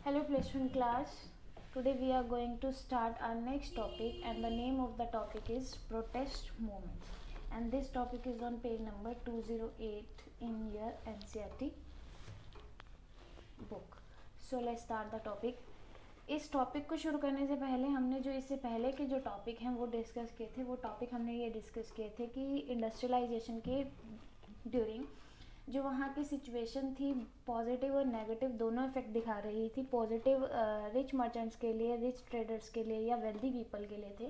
Hello plus one class. Today we are going to start our next topic and the name of the topic is protest movements, and this topic is on page number 208 in your NCERT book. So let's start the topic. इस topic को शुरू करने से पहले हमने जो इससे पहले के जो टॉपिक हैं वो डिस्कस किए थे। वो टॉपिक हमने ये डिस्कस किए थे कि इंडस्ट्रियलाइजेशन के ड्यूरिंग जो वहाँ की सिचुएशन थी पॉजिटिव और नेगेटिव दोनों इफेक्ट दिखा रही थी। पॉजिटिव रिच मर्चेंट्स के लिए, रिच ट्रेडर्स के लिए या वेल्दी पीपल के लिए थे,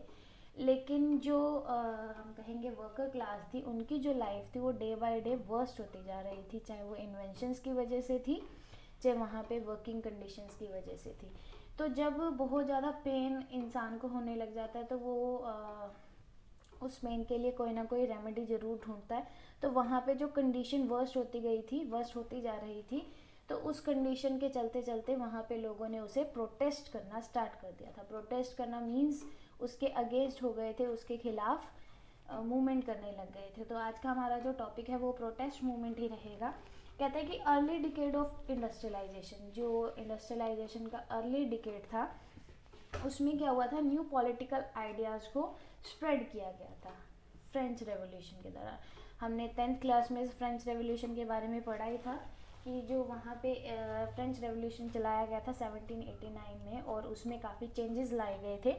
लेकिन जो हम कहेंगे वर्कर क्लास थी उनकी जो लाइफ थी वो डे बाय डे वर्स्ट होती जा रही थी, चाहे वो इन्वेंशंस की वजह से थी, चाहे वहाँ पे वर्किंग कंडीशंस की वजह से थी। तो जब बहुत ज़्यादा पेन इंसान को होने लग जाता है तो वो उस पेन के लिए कोई ना कोई रेमेडी ज़रूर ढूंढता है। तो वहाँ पे जो कंडीशन वर्स्ट होती गई थी, वर्स्ट होती जा रही थी, तो उस कंडीशन के चलते चलते वहाँ पे लोगों ने उसे प्रोटेस्ट करना स्टार्ट कर दिया था। प्रोटेस्ट करना मीन्स उसके अगेंस्ट हो गए थे, उसके खिलाफ मूवमेंट करने लग गए थे। तो आज का हमारा जो टॉपिक है वो प्रोटेस्ट मूवमेंट ही रहेगा। कहते हैं कि अर्ली डिकेड ऑफ इंडस्ट्रियलाइजेशन, जो इंडस्ट्रियलाइजेशन का अर्ली डिकेड था उसमें क्या हुआ था, न्यू पॉलिटिकल आइडियाज़ को स्प्रेड किया गया था फ्रेंच रेवोल्यूशन के दौरान। हमने 10th क्लास में फ्रेंच रेवोल्यूशन के बारे में पढ़ा ही था कि जो वहाँ पे फ्रेंच रेवोल्यूशन चलाया गया था 1789 में, और उसमें काफ़ी चेंजेस लाए गए थे।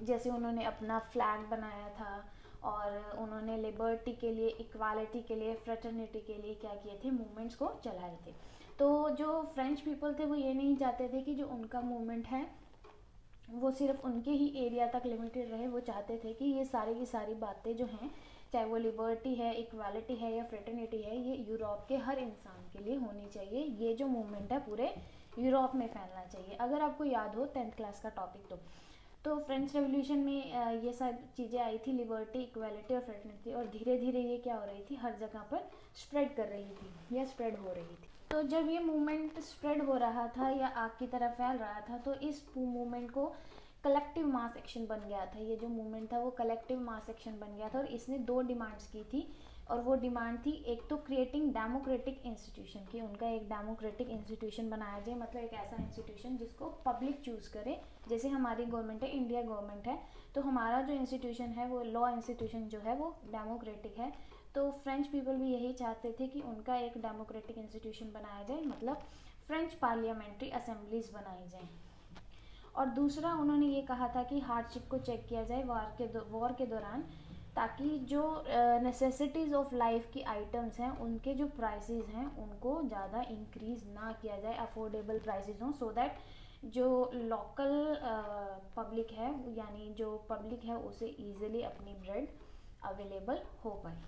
जैसे उन्होंने अपना फ्लैग बनाया था और उन्होंने लिबर्टी के लिए, इक्वालिटी के लिए, फ्रेटर्निटी के लिए क्या किए थे, मूवमेंट्स को चलाए थे। तो जो फ्रेंच पीपल थे वो ये नहीं चाहते थे कि जो उनका मूवमेंट है वो सिर्फ उनके ही एरिया तक लिमिटेड रहे। वो चाहते थे कि ये सारी की सारी बातें जो हैं, चाहे वो लिबर्टी है, इक्वालिटी है या फ्रेटर्निटी है, ये यूरोप के हर इंसान के लिए होनी चाहिए। ये जो मूवमेंट है पूरे यूरोप में फैलना चाहिए। अगर आपको याद हो 10th क्लास का टॉपिक तो फ्रेंच रेवोल्यूशन में ये सब चीज़ें आई थी, लिबर्टी, इक्वालिटी और फ्रेटर्निटी, और धीरे धीरे ये क्या हो रही थी, हर जगह पर स्प्रेड कर रही थी या स्प्रेड हो रही थी। तो जब ये मूवमेंट स्प्रेड हो रहा था या आग की तरह फैल रहा था तो इस मूवमेंट को कलेक्टिव मास एक्शन बन गया था। ये जो मूवमेंट था वो कलेक्टिव मास एक्शन बन गया था और इसने दो डिमांड्स की थी। और वो डिमांड थी, एक तो क्रिएटिंग डेमोक्रेटिक इंस्टीट्यूशन की, उनका एक डेमोक्रेटिक इंस्टीट्यूशन बनाया जाए, मतलब एक ऐसा इंस्टीट्यूशन जिसको पब्लिक चूज़ करे। जैसे हमारी गवर्नमेंट है, इंडिया गवर्नमेंट है, तो हमारा जो इंस्टीट्यूशन है वो लॉ इंस्टीट्यूशन जो है वो डेमोक्रेटिक है। तो फ्रेंच पीपल भी यही चाहते थे कि उनका एक डेमोक्रेटिक इंस्टीट्यूशन बनाया जाए, मतलब फ्रेंच पार्लियामेंट्री असेंबलीज बनाई जाए। और दूसरा उन्होंने ये कहा था कि हार्डशिप को चेक किया जाए वॉर के दौरान, ताकि जो नेसेसिटीज़ ऑफ लाइफ की आइटम्स हैं उनके जो प्राइसेस हैं उनको ज़्यादा इंक्रीज़ ना किया जाए, अफोर्डेबल प्राइसेस हों, सो दैट जो लोकल पब्लिक है, यानी जो पब्लिक है उसे ईजिली अपनी ब्रेड अवेलेबल हो पाए।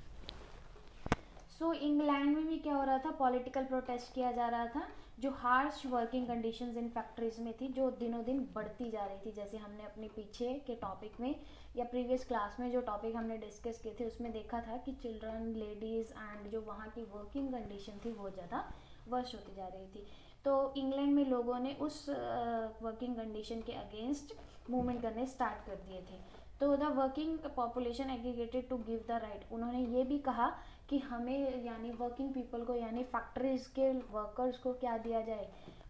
सो इंग्लैंड में भी क्या हो रहा था, पॉलिटिकल प्रोटेस्ट किया जा रहा था। जो harsh working conditions in factories में थी जो दिनों दिन बढ़ती जा रही थी, जैसे हमने अपने पीछे के टॉपिक में या प्रीवियस क्लास में जो टॉपिक हमने डिस्कस किए थे उसमें देखा था कि चिल्ड्रन, लेडीज़ एंड जो वहाँ की वर्किंग कंडीशन थी वो ज़्यादा वर्स्ट होती जा रही थी। तो इंग्लैंड में लोगों ने उस वर्किंग कंडीशन के अगेंस्ट मूवमेंट करने स्टार्ट कर दिए थे। तो the working population aggregated to give the right, उन्होंने ये भी कहा कि हमें यानी वर्किंग पीपल को, यानी फैक्ट्रीज के वर्कर्स को क्या दिया जाए,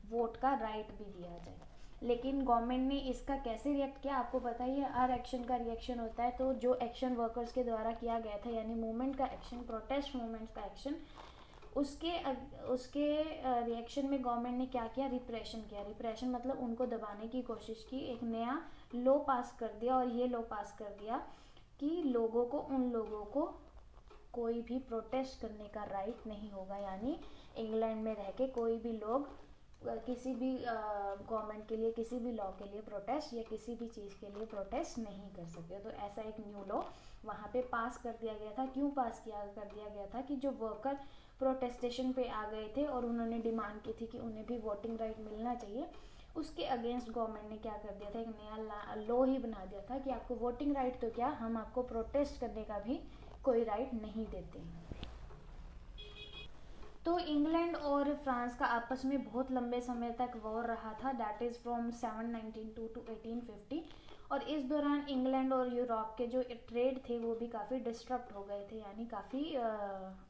वोट का राइट भी दिया जाए। लेकिन गवर्नमेंट ने इसका कैसे रिएक्ट किया, आपको पता ही है, हर एक्शन का रिएक्शन होता है। तो जो एक्शन वर्कर्स के द्वारा किया गया था, यानी मूवमेंट का एक्शन, प्रोटेस्ट मूवमेंट्स का एक्शन, उसके रिएक्शन में गवर्नमेंट ने क्या किया, रिप्रेशन किया। रिप्रेशन मतलब उनको दबाने की कोशिश की, एक नया लॉ पास कर दिया, और ये लॉ पास कर दिया कि उन लोगों को कोई भी प्रोटेस्ट करने का राइट नहीं होगा। यानी इंग्लैंड में रह के कोई भी लोग किसी भी गवर्नमेंट के लिए, किसी भी लॉ के लिए प्रोटेस्ट या किसी भी चीज़ के लिए प्रोटेस्ट नहीं कर सकते। तो ऐसा एक न्यू लॉ वहाँ पे पास कर दिया गया था। क्यों पास कर दिया गया था कि जो वर्कर प्रोटेस्टेशन पे आ गए थे और उन्होंने डिमांड की थी कि उन्हें भी वोटिंग राइट मिलना चाहिए, उसके अगेंस्ट गवर्नमेंट ने क्या कर दिया था, एक नया लॉ ही बना दिया था कि आपको वोटिंग राइट तो क्या, हम आपको प्रोटेस्ट करने का भी कोई राइट नहीं देते हैं। तो इंग्लैंड और फ्रांस का आपस में बहुत लंबे समय तक वॉर रहा था, दैट इज़ फ्रॉम 792 टू 1850। और इस दौरान इंग्लैंड और यूरोप के जो ट्रेड थे वो भी काफ़ी डिस्टर्ब हो गए थे, यानी काफ़ी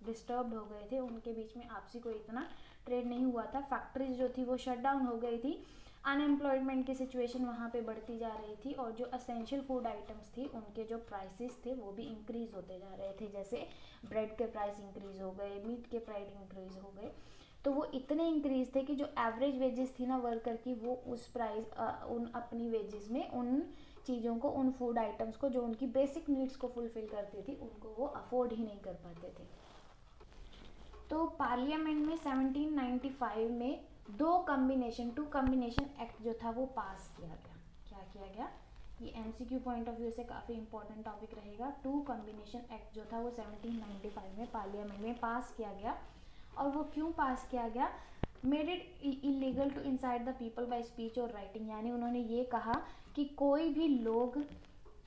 डिस्टर्ब्ड हो गए थे, उनके बीच में आपसी कोई इतना ट्रेड नहीं हुआ था, फैक्ट्रीज जो थी वो शट डाउन हो गई थी, अनएम्प्लॉयमेंट की सिचुएशन वहाँ पे बढ़ती जा रही थी, और जो असेंशियल फूड आइटम्स थी उनके जो प्राइसेस थे वो भी इंक्रीज़ होते जा रहे थे, जैसे ब्रेड के प्राइस इंक्रीज़ हो गए, मीट के प्राइस इंक्रीज़ हो गए। तो वो इतने इंक्रीज थे कि जो एवरेज वेजेस थी ना वर्कर की, वो उस प्राइस उन अपनी वेजेस में उन चीज़ों को, उन फूड आइटम्स को जो उनकी बेसिक नीड्स को फुलफिल करती थी, उनको वो अफोर्ड ही नहीं कर पाते थे। तो पार्लियामेंट में 1795 में टू कम्बिनेशन एक्ट जो था वो पास किया गया। क्या किया गया? ये एमसीक्यू पॉइंट ऑफ व्यू से काफ़ी इंपॉर्टेंट टॉपिक रहेगा। टू कम्बिनेशन एक्ट जो था वो 1795 में पार्लियामेंट में पास किया गया। और वो क्यों पास किया गया? Made it illegal to incite the people by speech और राइटिंग, यानी उन्होंने ये कहा कि कोई भी लोग,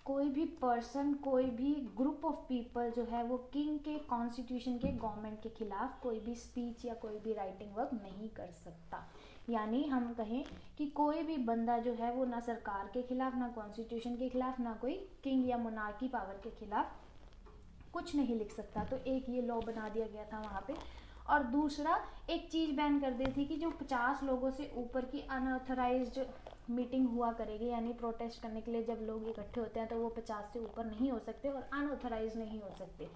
कोई भी पर्सन, कोई भी ग्रुप ऑफ पीपल जो है वो किंग के, कॉन्स्टिट्यूशन के, गवर्नमेंट के खिलाफ कोई भी स्पीच या कोई भी राइटिंग वर्क नहीं कर सकता। यानी हम कहें कि कोई भी बंदा जो है वो ना सरकार के खिलाफ, ना कॉन्स्टिट्यूशन के खिलाफ, ना कोई किंग या मोनार्की पावर के खिलाफ कुछ नहीं लिख सकता। तो एक ये लॉ बना दिया गया था वहाँ पे। और दूसरा एक चीज़ बैन कर दी थी कि जो 50 लोगों से ऊपर की अनऑथराइज्ड मीटिंग हुआ करेगी, यानी प्रोटेस्ट करने के लिए जब लोग इकट्ठे होते हैं तो वो 50 से ऊपर नहीं हो सकते और अनऑथराइज नहीं हो सकते।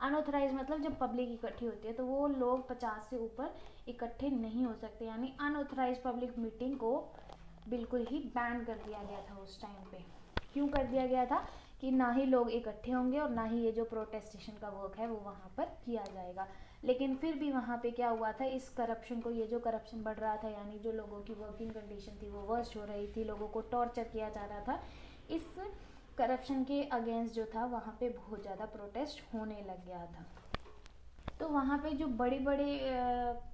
अनऑथराइज मतलब जब पब्लिक इकट्ठी होती है तो वो लोग 50 से ऊपर इकट्ठे नहीं हो सकते, यानी अनऑथराइज पब्लिक मीटिंग को बिल्कुल ही बैन कर दिया गया था उस टाइम पे। क्यों कर दिया गया था? कि ना ही लोग इकट्ठे होंगे और ना ही ये जो प्रोटेस्टेशन का वर्क है वो वहाँ पर किया जाएगा। लेकिन फिर भी वहाँ पे क्या हुआ था, इस करप्शन को, ये जो करप्शन बढ़ रहा था, यानी जो लोगों की वर्किंग कंडीशन थी वो वर्स्ट हो रही थी, लोगों को टॉर्चर किया जा रहा था, इस करप्शन के अगेंस्ट जो था वहाँ पे बहुत ज़्यादा प्रोटेस्ट होने लग गया था। तो वहाँ पे जो बड़े बड़े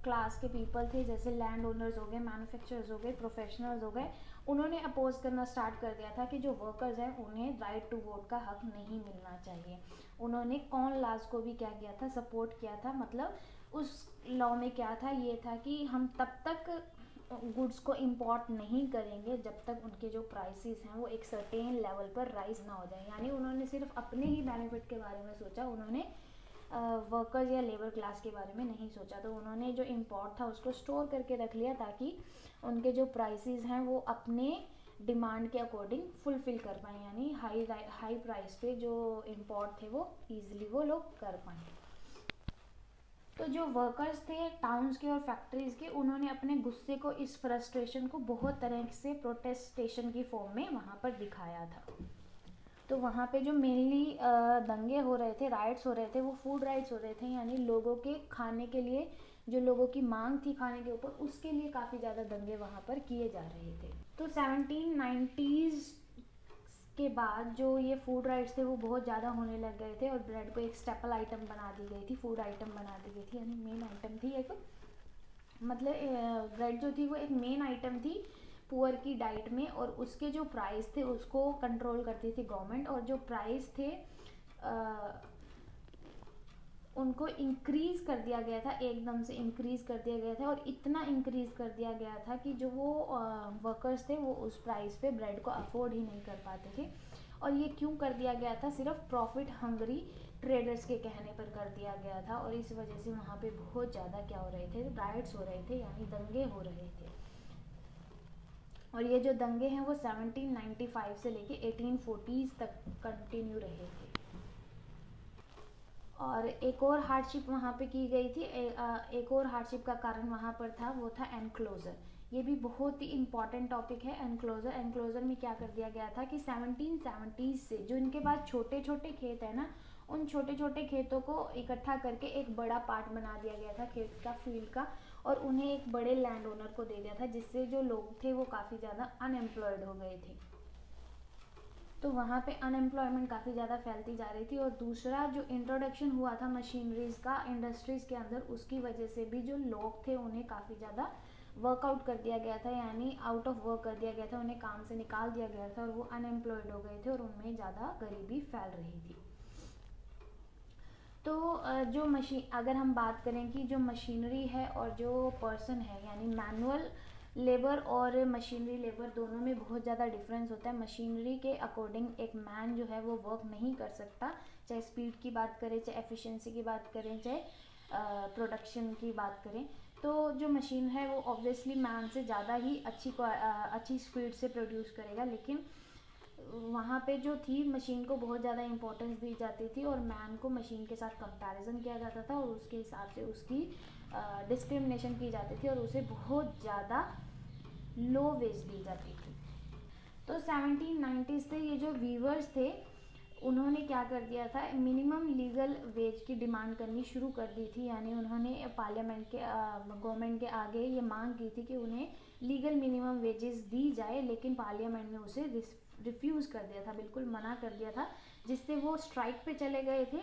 क्लास के पीपल थे, जैसे लैंड ओनर्स हो गए, मैन्युफैक्चरर्स हो गए, प्रोफेशनल्स हो गए, उन्होंने अपोज करना स्टार्ट कर दिया था कि जो वर्कर्स हैं उन्हें राइट टू वोट का हक नहीं मिलना चाहिए। उन्होंने कॉर्न लॉज को भी क्या किया था, सपोर्ट किया था। मतलब उस लॉ में क्या था, ये था कि हम तब तक गुड्स को इंपोर्ट नहीं करेंगे जब तक उनके जो प्राइसेस हैं वो एक सर्टेन लेवल पर राइज ना हो जाए। यानी उन्होंने सिर्फ अपने ही बेनिफिट के बारे में सोचा, उन्होंने वर्कर्स या लेबर क्लास के बारे में नहीं सोचा। तो उन्होंने जो इम्पोर्ट था उसको स्टोर करके रख लिया ताकि उनके जो प्राइसेस हैं वो अपने डिमांड के अकॉर्डिंग फुलफिल कर पाएँ, यानी हाई प्राइस पे जो इम्पोर्ट थे वो ईजिली वो लोग कर पाएँ। तो जो वर्कर्स थे टाउन्स के और फैक्ट्रीज़ के, उन्होंने अपने गुस्से को, इस फ्रस्ट्रेशन को बहुत तरह से प्रोटेस्टेशन की फॉर्म में वहाँ पर दिखाया था। तो वहाँ पे जो मेनली दंगे हो रहे थे, राइट्स हो रहे थे, वो फूड राइट्स हो रहे थे, यानी लोगों के खाने के लिए, जो लोगों की मांग थी खाने के ऊपर, उसके लिए काफ़ी ज़्यादा दंगे वहाँ पर किए जा रहे थे। तो 1790s के बाद जो ये फूड राइट्स थे वो बहुत ज़्यादा होने लग गए थे और ब्रेड को एक स्टेपल आइटम बना दी गई थी, फूड आइटम बना दी गई थी, यानी मेन आइटम थी एक। मतलब ब्रेड जो थी वो एक मेन आइटम थी पुअर की डाइट में, और उसके जो प्राइस थे उसको कंट्रोल करती थी गवर्नमेंट, और जो प्राइस थे उनको इंक्रीज कर दिया गया था, एकदम से इंक्रीज कर दिया गया था, और इतना इंक्रीज कर दिया गया था कि जो वो वर्कर्स थे वो उस प्राइस पे ब्रेड को अफोर्ड ही नहीं कर पाते थे। और ये क्यों कर दिया गया था? सिर्फ प्रॉफिट हंगरी ट्रेडर्स के कहने पर कर दिया गया था, और इस वजह से वहाँ पे बहुत ज़्यादा क्या हो रहे थे, राइट्स हो रहे थे, यानी दंगे हो रहे थे। और ये जो दंगे हैं वो 1795 से लेके 1840s तक कंटिन्यू रहे थे। और एक और हार्डशिप वहाँ पे की गई थी, एक और हार्डशिप का कारण वहाँ पर था, वो था एनक्लोजर। ये भी बहुत ही इंपॉर्टेंट टॉपिक है, एनक्लोजर। एनक्लोजर में क्या कर दिया गया था कि 1770s से जो इनके पास छोटे छोटे खेत है ना, उन छोटे छोटे खेतों को इकट्ठा करके एक बड़ा पार्ट बना दिया गया था खेत का, फील्ड का, और उन्हें एक बड़े लैंड ओनर को दे दिया था, जिससे जो लोग थे वो काफ़ी ज़्यादा अनएम्प्लॉयड हो गए थे। तो वहाँ पे अनएम्प्लॉयमेंट काफ़ी ज़्यादा फैलती जा रही थी। और दूसरा जो इंट्रोडक्शन हुआ था मशीनरीज़ का इंडस्ट्रीज़ के अंदर, उसकी वजह से भी जो लोग थे उन्हें काफ़ी ज़्यादा वर्कआउट कर दिया गया था, यानी आउट ऑफ वर्क कर दिया गया था, उन्हें काम से निकाल दिया गया था, और वो अनएम्प्लॉयड हो गए थे और उनमें ज़्यादा गरीबी फैल रही थी। तो जो मशीन, अगर हम बात करें कि जो मशीनरी है और जो पर्सन है, यानी मैनुअल लेबर और मशीनरी लेबर, दोनों में बहुत ज़्यादा डिफरेंस होता है। मशीनरी के अकॉर्डिंग एक मैन जो है वो वर्क नहीं कर सकता, चाहे स्पीड की बात करें, चाहे एफिशिएंसी की बात करें, चाहे प्रोडक्शन की बात करें। तो जो मशीन है वो ऑब्वियसली मैन से ज़्यादा ही अच्छी स्पीड से प्रोड्यूस करेगा, लेकिन वहाँ पे जो थी मशीन को बहुत ज़्यादा इम्पोर्टेंस दी जाती थी और मैन को मशीन के साथ कंपैरिजन किया जाता था और उसके हिसाब से उसकी डिस्क्रिमिनेशन की जाती थी और उसे बहुत ज़्यादा लो वेज दी जाती थी। तो 1790s से ये जो वीवर्स थे उन्होंने क्या कर दिया था, मिनिमम लीगल वेज की डिमांड करनी शुरू कर दी थी। यानी उन्होंने पार्लियामेंट के गवर्नमेंट के आगे ये मांग की थी कि उन्हें लीगल मिनिमम वेजेस दी जाए, लेकिन पार्लियामेंट ने उसे रिफ्यूज़ कर दिया था, बिल्कुल मना कर दिया था, जिससे वो स्ट्राइक पे चले गए थे।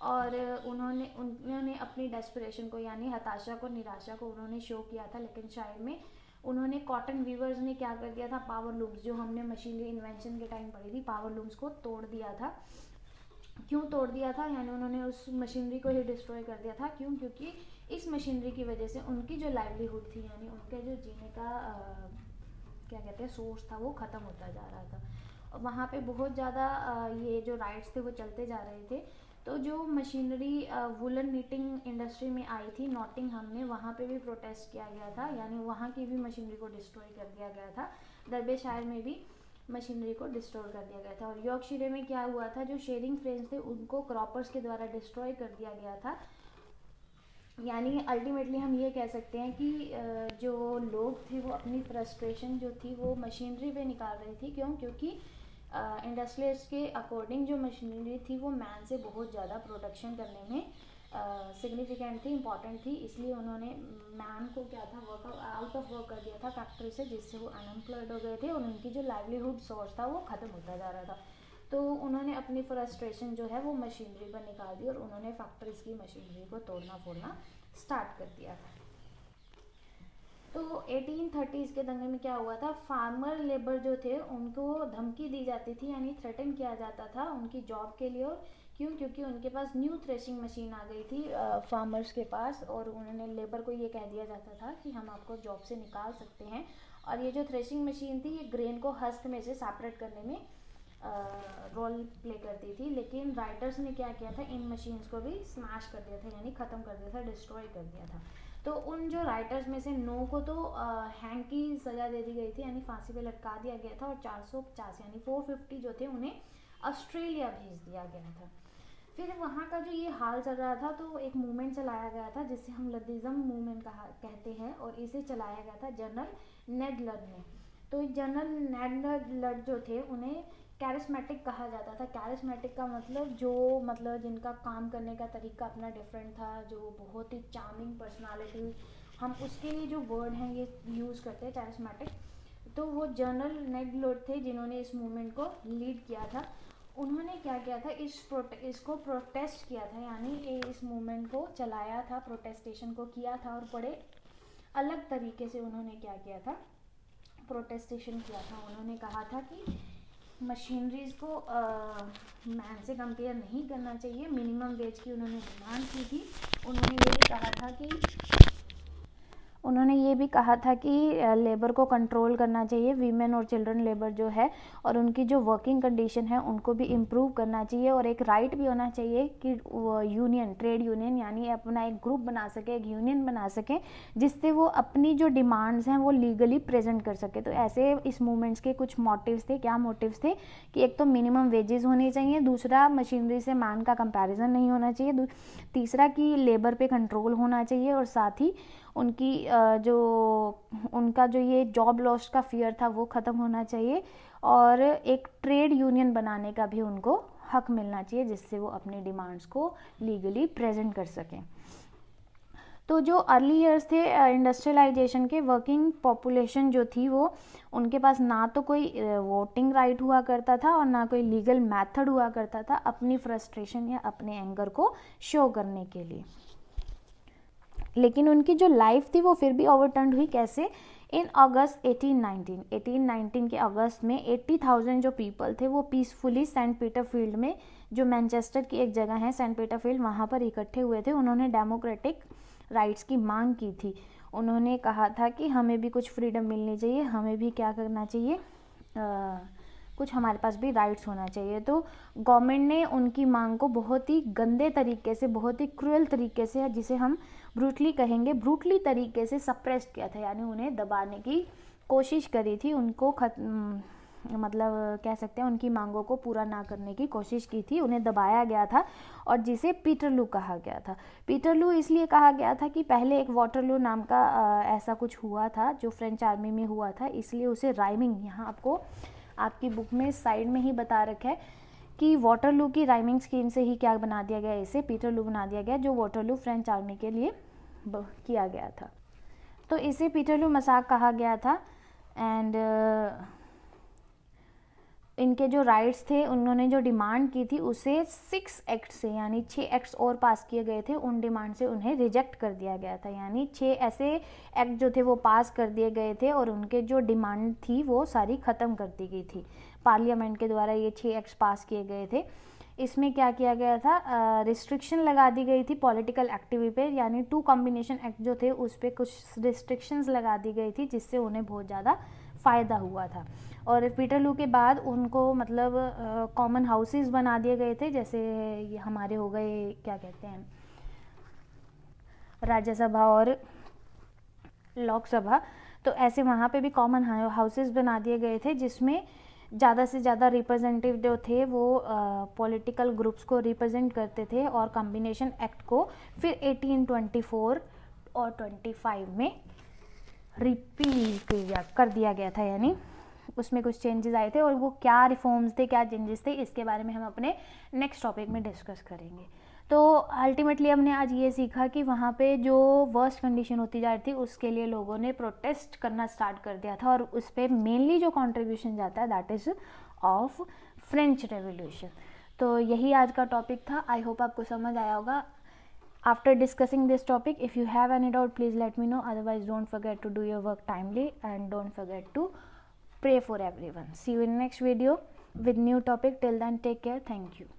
और उन्होंने अपनी डेस्परेशन को यानी हताशा को, निराशा को उन्होंने शो किया था। लेकिन शायद में उन्होंने कॉटन वीवर्स ने क्या कर दिया था, पावर लूम्स जो हमने मशीनरी इन्वेंशन के टाइम पढ़ी थी, पावर लूम्स को तोड़ दिया था। क्यों तोड़ दिया था, यानी उन्होंने उस मशीनरी को ही डिस्ट्रॉय कर दिया था। क्यों? क्योंकि इस मशीनरी की वजह से उनकी जो लाइवलीहुड थी, यानी उनके जो जीने का क्या कहते हैं सोर्स था, वो ख़त्म होता जा रहा था। वहाँ पे बहुत ज़्यादा ये जो राइट्स थे वो चलते जा रहे थे। तो जो मशीनरी वुलन नीटिंग इंडस्ट्री में आई थी नॉटिंघम में, वहाँ पे भी प्रोटेस्ट किया गया था, यानी वहाँ की भी मशीनरी को डिस्ट्रॉय कर दिया गया था। डर्बेशायर में भी मशीनरी को डिस्ट्रॉय कर दिया गया था। और यॉर्कशायर में क्या हुआ था, जो शेयरिंग फ्रेम्स थे उनको क्रॉपर्स के द्वारा डिस्ट्रॉय कर दिया गया था। यानी अल्टीमेटली हम ये कह सकते हैं कि जो लोग थे वो अपनी फ्रस्ट्रेशन जो थी वो मशीनरी पे निकाल रही थी। क्यों? क्योंकि इंडस्ट्रियलिस्ट के अकॉर्डिंग जो मशीनरी थी वो मैन से बहुत ज़्यादा प्रोडक्शन करने में सिग्निफिकेंट थी, इम्पॉर्टेंट थी। इसलिए उन्होंने मैन को क्या था, वर्क आउट ऑफ वर्क कर दिया था फैक्ट्री से, जिससे वो अनएम्प्लॉयड हो गए थे और उनकी जो लाइवलीहुड सोर्स था वो ख़त्म होता जा रहा था। तो उन्होंने अपनी फ्रस्ट्रेशन जो है वो मशीनरी पर निकाल दी और उन्होंने फैक्ट्रीज की मशीनरी को तोड़ना फोड़ना स्टार्ट कर दिया था। तो 1830s के दंगे में क्या हुआ था, फार्मर लेबर जो थे उनको धमकी दी जाती थी, यानी थ्रेटन किया जाता था उनकी जॉब के लिए। और क्यों? क्योंकि उनके पास न्यू थ्रेशिंग मशीन आ गई थी फार्मर्स के पास, और उन्होंने लेबर को ये कह दिया जाता था कि हम आपको जॉब से निकाल सकते हैं। और ये जो थ्रेशिंग मशीन थी ये ग्रेन को हस्क में से सेपरेट करने में रोल प्ले करती थी। लेकिन राइटर्स ने क्या किया था, इन मशीन्स को भी स्मैश कर दिया था, यानी ख़त्म कर दिया था, डिस्ट्रॉय कर दिया था। तो उन जो राइटर्स में से 9 को तो हैंग की सज़ा दे दी गई थी, यानी फांसी पे लटका दिया गया था। और 450 यानी 450 जो थे उन्हें ऑस्ट्रेलिया भेज दिया गया था। फिर वहाँ का जो ये हाल चल रहा था तो एक मूवमेंट चलाया गया था जिसे हम लद्दिज्म मूवमेंट कहते हैं, और इसे चलाया गया था जनरल नेड लड ने। तो जनरल नेड लड जो थे उन्हें कैरिस्मेटिक कहा जाता था। कैरिस्मेटिक का मतलब जिनका काम करने का तरीका अपना डिफरेंट था, जो बहुत ही चार्मिंग पर्सनालिटी, हम उसके लिए जो वर्ड हैं ये यूज़ करते हैं कैरिस्मेटिक। तो वो जनरल नेड लड थे जिन्होंने इस मूवमेंट को लीड किया था। उन्होंने क्या किया था, इसको प्रोटेस्ट किया था, यानी इस मूवमेंट को चलाया था, प्रोटेस्टेशन को किया था। और बड़े अलग तरीके से उन्होंने क्या किया था, प्रोटेस्टेशन किया था। उन्होंने कहा था कि मशीनरीज़ को मैन से कंपेयर नहीं करना चाहिए। मिनिमम वेज की उन्होंने डिमांड की थी। उन्होंने ये भी कहा था कि लेबर को कंट्रोल करना चाहिए, वीमेन और चिल्ड्रन लेबर जो है, और उनकी जो वर्किंग कंडीशन है उनको भी इम्प्रूव करना चाहिए। और एक राइट भी होना चाहिए कि यूनियन, ट्रेड यूनियन, यानी अपना एक ग्रुप बना सके, एक यूनियन बना सके, जिससे वो अपनी जो डिमांड्स हैं वो लीगली प्रेजेंट कर सके। तो ऐसे इस मूवमेंट्स के कुछ मोटिव्स थे। क्या मोटिव्स थे कि एक तो मिनिमम वेजेस होने चाहिए, दूसरा मशीनरी से मैन का कंपैरिजन नहीं होना चाहिए, तीसरा कि लेबर पे कंट्रोल होना चाहिए, और साथ ही उनकी उनका जो ये जॉब लॉस का फियर था वो ख़त्म होना चाहिए, और एक ट्रेड यूनियन बनाने का भी उनको हक मिलना चाहिए, जिससे वो अपनी डिमांड्स को लीगली प्रेजेंट कर सकें। तो जो अर्ली ईयर्स थे इंडस्ट्रियलाइजेशन के, वर्किंग पॉपुलेशन जो थी वो, उनके पास ना तो कोई वोटिंग राइट हुआ करता था और ना कोई लीगल मेथड हुआ करता था अपनी फ्रस्ट्रेशन या अपने एंगर को शो करने के लिए। लेकिन उनकी जो लाइफ थी वो फिर भी ओवरटर्न हुई। कैसे? इन अगस्त 1819 के अगस्त में 80,000 जो पीपल थे वो पीसफुली सेंट पीटर फील्ड में, जो मैनचेस्टर की एक जगह है सेंट पीटर फील्ड, वहाँ पर इकट्ठे हुए थे। उन्होंने डेमोक्रेटिक राइट्स की मांग की थी। उन्होंने कहा था कि हमें भी कुछ फ्रीडम मिलनी चाहिए, हमें भी क्या करना चाहिए, कुछ हमारे पास भी राइट्स होना चाहिए। तो गवर्नमेंट ने उनकी मांग को बहुत ही गंदे तरीके से, बहुत ही क्रूएल तरीके से, जिसे हम ब्रूटली कहेंगे, ब्रूटली तरीके से सप्रेस्ड किया था, यानी उन्हें दबाने की कोशिश करी थी, उनको मतलब कह सकते हैं उनकी मांगों को पूरा ना करने की कोशिश की थी, उन्हें दबाया गया था, और जिसे पीटरलू कहा गया था। पीटरलू इसलिए कहा गया था कि पहले एक वाटरलू नाम का ऐसा कुछ हुआ था जो फ्रेंच आर्मी में हुआ था, इसलिए उसे राइमिंग, यहाँ आपको आपकी बुक में साइड में ही बता रखा है कि वाटरलू की राइमिंग स्कीम से ही क्या बना दिया गया, इसे पीटरलू बना दिया गया, जो वाटरलू फ्रेंच आर्मी के लिए किया गया था। तो इसे पीटरलू मसाक कहा गया था। एंड इनके जो राइट्स थे, उन्होंने जो डिमांड की थी उसे 6 एक्ट से, यानी 6 एक्ट्स और पास किए गए थे, उन डिमांड से उन्हें रिजेक्ट कर दिया गया था, यानी 6 ऐसे एक्ट जो थे वो पास कर दिए गए थे और उनके जो डिमांड थी वो सारी ख़त्म कर दी गई थी। पार्लियामेंट के द्वारा ये 6 एक्ट्स पास किए गए थे। इसमें क्या किया गया था, रिस्ट्रिक्शन लगा दी गई थी पॉलिटिकल एक्टिविटी पे, यानी 2 कॉम्बिनेशन एक्ट जो थे उस पर कुछ रिस्ट्रिक्शंस लगा दी गई थी, जिससे उन्हें बहुत ज़्यादा फ़ायदा हुआ था। और पीटरलू के बाद उनको मतलब कॉमन हाउसेस बना दिए गए थे, जैसे ये हमारे हो गए क्या कहते हैं राज्यसभा और लोकसभा, तो ऐसे वहाँ पे भी कॉमन हाउसेस बना दिए गए थे, जिसमें ज़्यादा से ज़्यादा रिप्रेजेंटेटिव जो थे वो पॉलिटिकल ग्रुप्स को रिप्रेजेंट करते थे, और कॉम्बिनेशन एक्ट को फिर 1824 और 25 में रिपील कर दिया गया था, यानी उसमें कुछ चेंजेस आए थे, और वो क्या रिफॉर्म्स थे, क्या चेंजेस थे, इसके बारे में हम अपने नेक्स्ट टॉपिक में डिस्कस करेंगे। तो अल्टीमेटली हमने आज ये सीखा कि वहाँ पे जो वर्स्ट कंडीशन होती जा रही थी उसके लिए लोगों ने प्रोटेस्ट करना स्टार्ट कर दिया था, और उस पर मेनली जो कंट्रीब्यूशन जाता है that is of French revolution. तो यही आज का टॉपिक था। आई होप आपको समझ आया होगा। After discussing this topic, if you have any doubt, please let me know. Otherwise, don't forget to do your work timely and don't forget to pray for everyone. See you in next video with new topic. Till then, take care. Thank you.